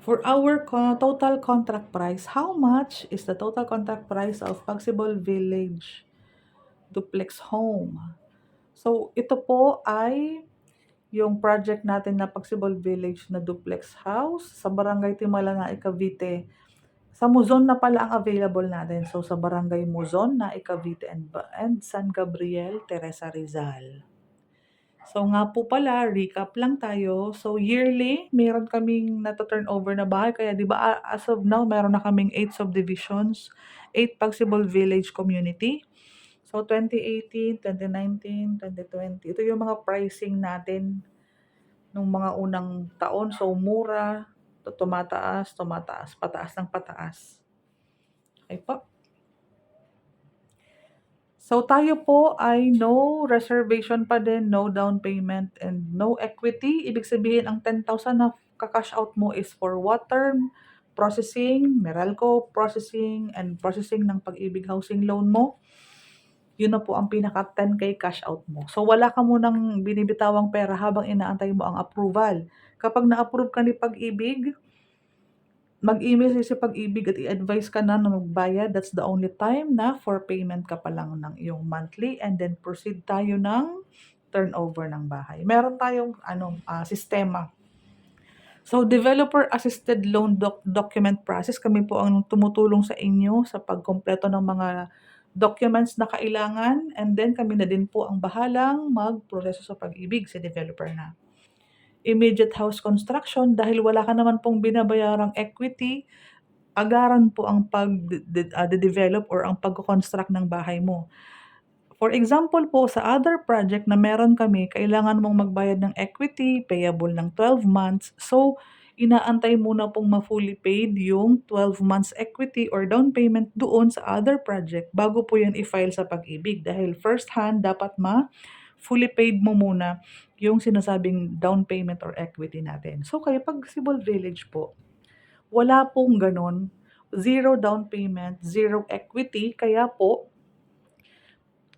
For our total contract price, how much is the total contract price of Pagsibol Village Duplex Home? So, ito po ay yung project natin na Pagsibol Village na duplex house sa Barangay Timalana, Cavite. Sa Muzon na pala ang available natin. So, sa Barangay Muzon na Cavite and San Gabriel, Teresa Rizal. So nga po pala, recap lang tayo. So yearly, meron kaming nata-turnover na bahay. Kaya 'di ba as of now, meron na kaming 8 subdivisions, 8 Pagsibol Village Community. So 2018, 2019, 2020, ito yung mga pricing natin nung mga unang taon. So mura, tumataas, tumataas, pataas ng pataas. Okay po. So tayo po ay no reservation pa din, no down payment, and no equity. Ibig sabihin ang 10,000 na ka-cash out mo is for water processing, Meralco processing, and processing ng Pag-ibig housing loan mo. Yun na po ang pinaka 10K cash out mo. So wala ka munang binibitawang pera habang inaantay mo ang approval. Kapag na-approve ka ni Pag-ibig, mag-email sa Pag-ibig at i-advise ka na magbayad. That's the only time na for payment ka pa lang ng iyong monthly, and then proceed tayo ng turnover ng bahay. Meron tayong sistema. So, developer assisted loan document process, kami po ang tumutulong sa inyo sa pagkumpleto ng mga documents na kailangan, and then kami na din po ang bahalang magproseso sa Pag-ibig, si developer na. Immediate house construction, dahil wala ka naman pong binabayarang equity, agaran po ang develop or ang pagko-construct ng bahay mo. For example po, sa other project na meron kami, kailangan mong magbayad ng equity, payable ng 12 months. So, inaantay muna pong ma-fully paid yung 12 months equity or down payment doon sa other project bago po yan i-file sa Pag-ibig. Dahil first hand, dapat fully paid mo muna yung sinasabing down payment or equity natin. So, kaya Pagsibol Village po, wala pong gano'n. Zero down payment, zero equity. Kaya po,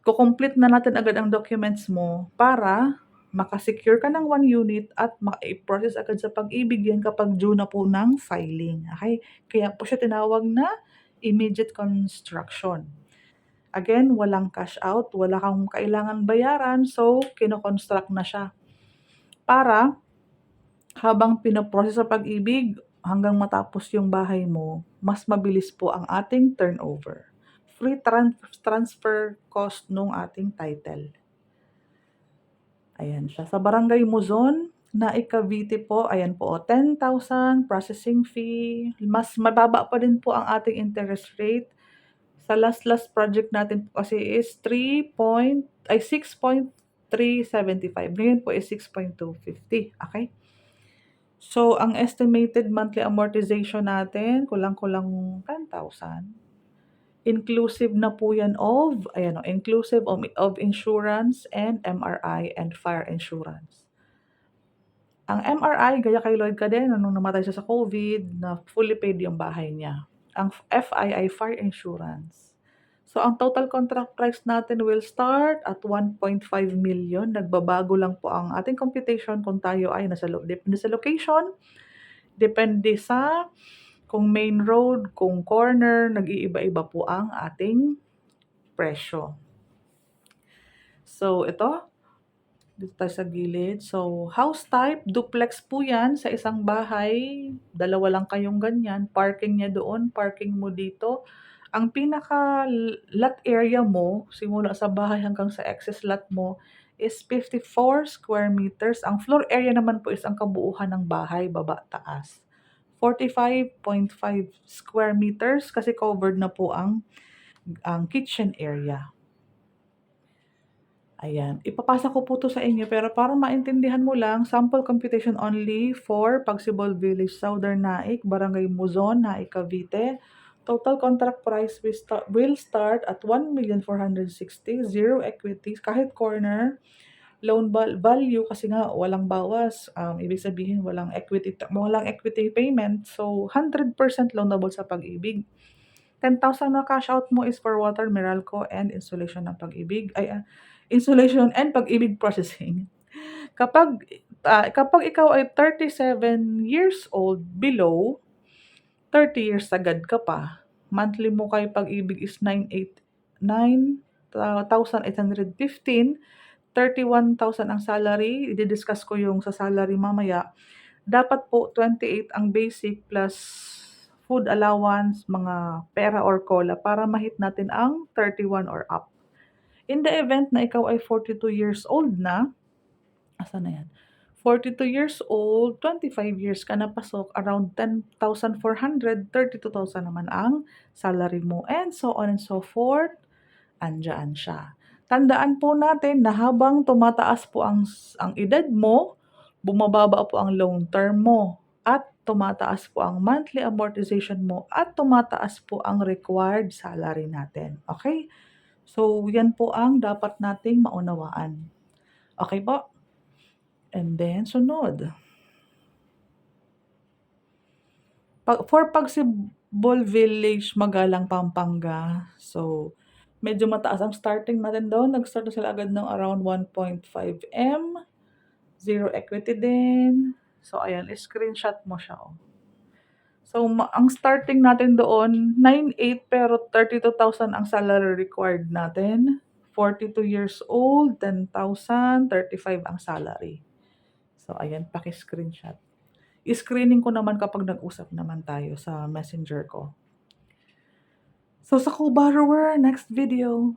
ko-complete na natin agad ang documents mo para maka-secure ka ng 1 unit at mai-process agad sa Pag-ibig yan kapag due na po ng filing. Okay? Kaya po siya tinawag na immediate construction. Again, walang cash out, wala kang kailangan bayaran, so kino-construct na siya. Para habang pino-process sa Pag-ibig hanggang matapos yung bahay mo, mas mabilis po ang ating turnover. Free transfer cost nung ating title. Ayan siya. Sa Barangay Muzon na Cavite po, ayan po, 10,000 processing fee. Mas mababa pa din po ang ating interest rate. Sa last project natin po kasi is 6.375. Ngayon po is 6.250. Okay? So, ang estimated monthly amortization natin, kulang-kulang 10,000. Inclusive na po yan inclusive of insurance and MRI and fire insurance. Ang MRI, gaya kay Lloyd Cadena, nung namatay siya sa COVID, na fully paid yung bahay niya. Ang FI ay fire insurance. So, ang total contract price natin will start at 1.5 million. Nagbabago lang po ang ating computation kung tayo ay depende sa location, depende sa kung main road, kung corner, nag-iiba-iba po ang ating presyo. So, ito, dito tayo sa gilid. So, house type, duplex po yan sa isang bahay. Dalawa lang kayong ganyan. Parking niya doon, parking mo dito. Ang pinaka lot area mo, simula sa bahay hanggang sa excess lot mo, is 54 square meters. Ang floor area naman po is ang kabuuhan ng bahay, baba, taas. 45.5 square meters kasi covered na po ang kitchen area. Ayan, ipapasa ko po 'to sa inyo pero para maintindihan mo lang, sample computation only for Pagsibol Village, Southern Naik, Barangay Muzon, Naik, Cavite. Total contract price will start at 1,460,000, zero equity, kahit corner. Loan value kasi nga walang bawas, ibig sabihin walang equity payment, so 100% loanable sa Pag-ibig. 10,000 na cash out mo is for water, Meralco, and installation ng Pag-ibig, installation and Pag-ibig processing. Kapag kapag ikaw ay 37 years old below, 30 years sagad ka pa. Monthly mo kay Pag-ibig is 9,815, 31,000 ang salary, i-di-discuss ko yung sa salary mamaya. Dapat po 28 ang basic plus food allowance, mga pera or cola para ma-hit natin ang 31 or up. In the event na ikaw ay 42 years old na, asan na 'yan? 42 years old, 25 years ka na pasok, around 10,400, 32,000 naman ang salary mo and so on and so forth, andiyan siya. Tandaan po natin na habang tumataas po ang edad mo, bumababa po ang loan term mo at tumataas po ang monthly amortization mo at tumataas po ang required salary natin, okey? So, yan po ang dapat nating maunawaan. Okey po? And then sunod, for Pagsibol Village, Magalang, Pampanga. So, medyo mataas ang starting natin do'n, nag-start na sila agad ng around 1.5 M, zero equity din. So ayan, screenshot mo siya, oh. So ang starting natin doon 9,800 pero 32,000 ang salary required natin. 42 years old, 10,000, 35 ang salary. So ayan, paki-screenshot. I-screening ko naman kapag nag-usap naman tayo sa Messenger ko. So sa co-borrower, next video.